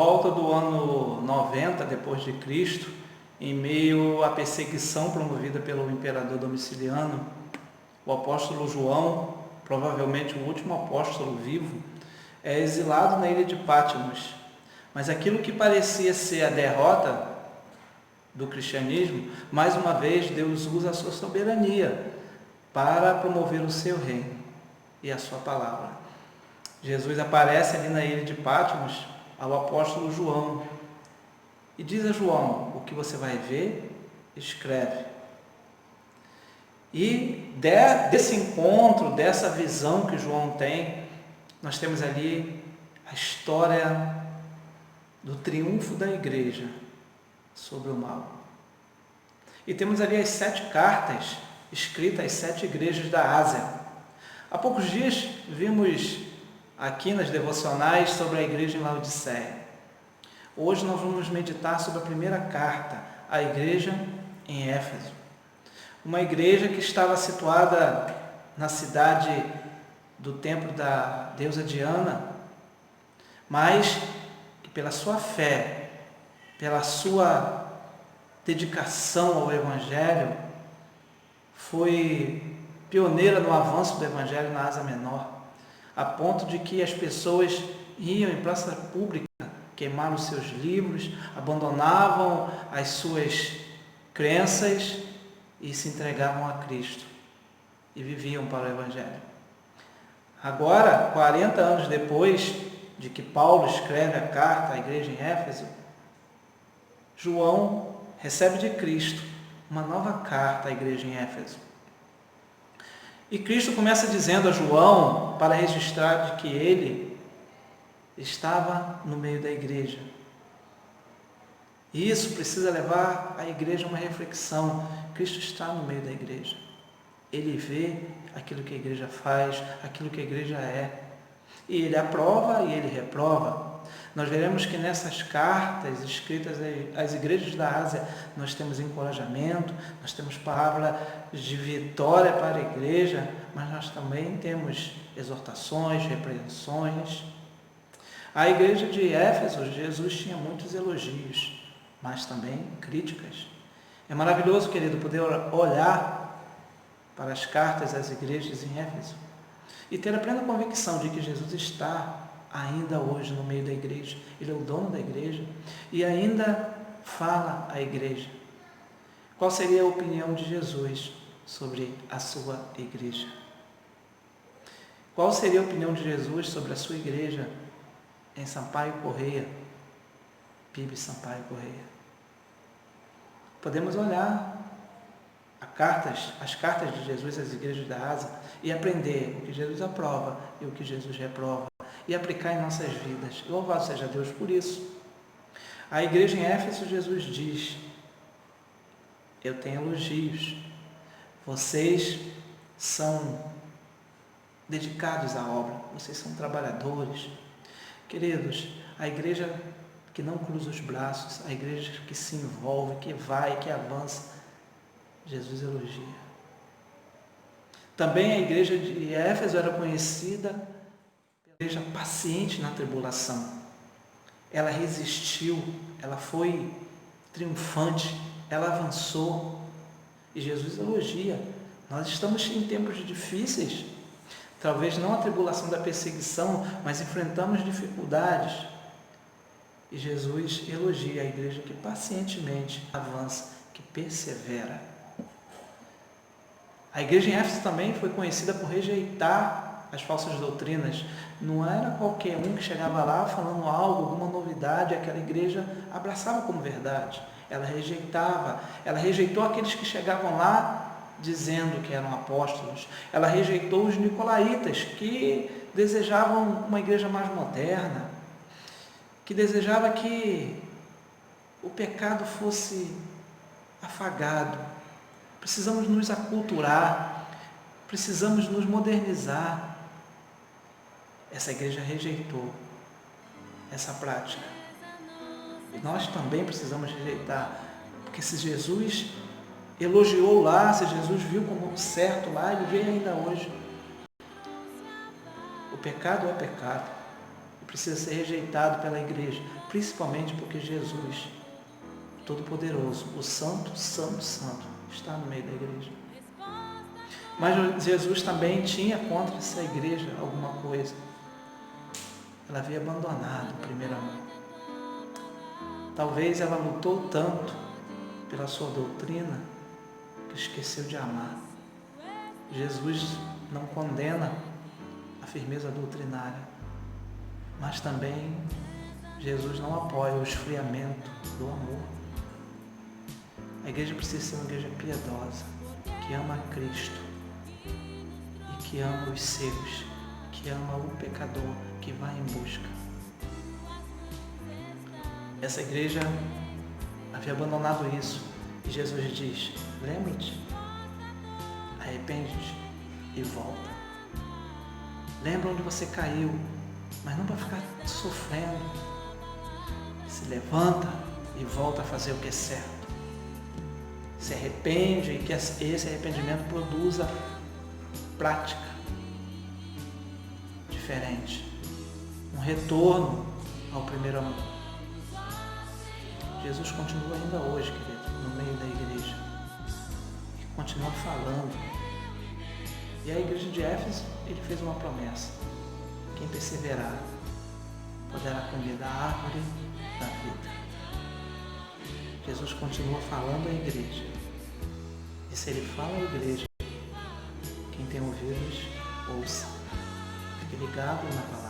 volta do ano 90 depois de Cristo, em meio à perseguição promovida pelo imperador Domiciliano, o apóstolo João, provavelmente o último apóstolo vivo, é exilado na ilha de Patmos. Mas aquilo que parecia ser a derrota do cristianismo, mais uma vez Deus usa a sua soberania para promover o seu reino e a sua palavra. Jesus aparece ali na ilha de Patmos ao apóstolo João e diz a João: o que você vai ver, escreve. E desse encontro, dessa visão que João tem, nós temos ali a história do triunfo da igreja sobre o mal. E temos ali as 7 cartas escritas às 7 igrejas da Ásia. Há poucos dias vimos aqui nas devocionais sobre a igreja em Laodiceia. Hoje nós vamos meditar sobre a primeira carta à igreja em Éfeso. Uma igreja que estava situada na cidade do templo da deusa Diana, mas que pela sua fé, pela sua dedicação ao Evangelho, foi pioneira no avanço do Evangelho na Ásia Menor, a ponto de que as pessoas iam em praça pública, queimaram os seus livros, abandonavam as suas crenças e se entregavam a Cristo e viviam para o Evangelho. Agora, 40 anos depois de que Paulo escreve a carta à igreja em Éfeso, João recebe de Cristo uma nova carta à igreja em Éfeso. E Cristo começa dizendo a João para registrar de que ele estava no meio da igreja. E isso precisa levar a igreja a uma reflexão. Cristo está no meio da igreja. Ele vê aquilo que a igreja faz, aquilo que a igreja é. E ele aprova e ele reprova. Nós veremos que nessas cartas escritas às igrejas da Ásia, nós temos encorajamento, nós temos palavra de vitória para a igreja, mas nós também temos exortações, repreensões. A igreja de Éfeso, Jesus tinha muitos elogios, mas também críticas. É maravilhoso, querido, poder olhar para as cartas às igrejas em Éfeso e ter a plena convicção de que Jesus está ainda hoje no meio da igreja. Ele é o dono da igreja e ainda fala à igreja. Qual seria a opinião de Jesus sobre a sua igreja? Qual seria a opinião de Jesus sobre a sua igreja em Sampaio Corrêa, PIB Sampaio Corrêa? Podemos olhar as cartas de Jesus às igrejas da Ásia e aprender o que Jesus aprova e o que Jesus reprova e aplicar em nossas vidas. Louvado seja Deus por isso. A igreja em Éfeso, Jesus diz: eu tenho elogios, vocês são dedicados à obra, vocês são trabalhadores. Queridos, a igreja que não cruza os braços, a igreja que se envolve, que vai, que avança, Jesus elogia. Também a igreja de Éfeso era conhecida pela igreja paciente na tribulação. Ela resistiu, ela foi triunfante, ela avançou. E Jesus elogia. Nós estamos em tempos difíceis, talvez não a tribulação da perseguição, mas enfrentamos dificuldades. E Jesus elogia a igreja que pacientemente avança, que persevera. A igreja em Éfeso também foi conhecida por rejeitar as falsas doutrinas. Não era qualquer um que chegava lá falando algo, alguma novidade, aquela igreja abraçava como verdade. Ela rejeitou aqueles que chegavam lá dizendo que eram apóstolos. Ela rejeitou os nicolaítas, que desejavam uma igreja mais moderna, que desejava que o pecado fosse afagado. Precisamos nos aculturar, precisamos nos modernizar. Essa igreja rejeitou essa prática. E nós também precisamos rejeitar, porque se Jesus elogiou lá, se Jesus viu como certo lá, ele vê ainda hoje. O pecado é pecado e precisa ser rejeitado pela igreja, principalmente porque Jesus, Todo-Poderoso, o Santo, Santo, Santo, está no meio da igreja. Mas Jesus também tinha contra essa igreja alguma coisa. Ela havia abandonado o primeiro amor. Talvez ela lutou tanto pela sua doutrina que esqueceu de amar. Jesus não condena a firmeza doutrinária, mas também Jesus não apoia o esfriamento do amor. A igreja precisa ser uma igreja piedosa, que ama a Cristo e que ama os seus, que ama o pecador, que vai em busca. Essa igreja havia abandonado isso e Jesus diz: lembra-te, arrepende-te e volta. Lembra onde você caiu, mas não para ficar sofrendo. Se levanta e volta a fazer o que é certo. Se arrepende e que esse arrependimento produza prática diferente. Um retorno ao primeiro amor. Jesus continua ainda hoje, querido, no meio da igreja. E continua falando. E a igreja de Éfeso, ele fez uma promessa. Quem perseverar poderá comer da árvore da vida. Jesus continua falando à igreja. E se ele fala à igreja, quem tem ouvidos, ouça. Fique ligado na palavra.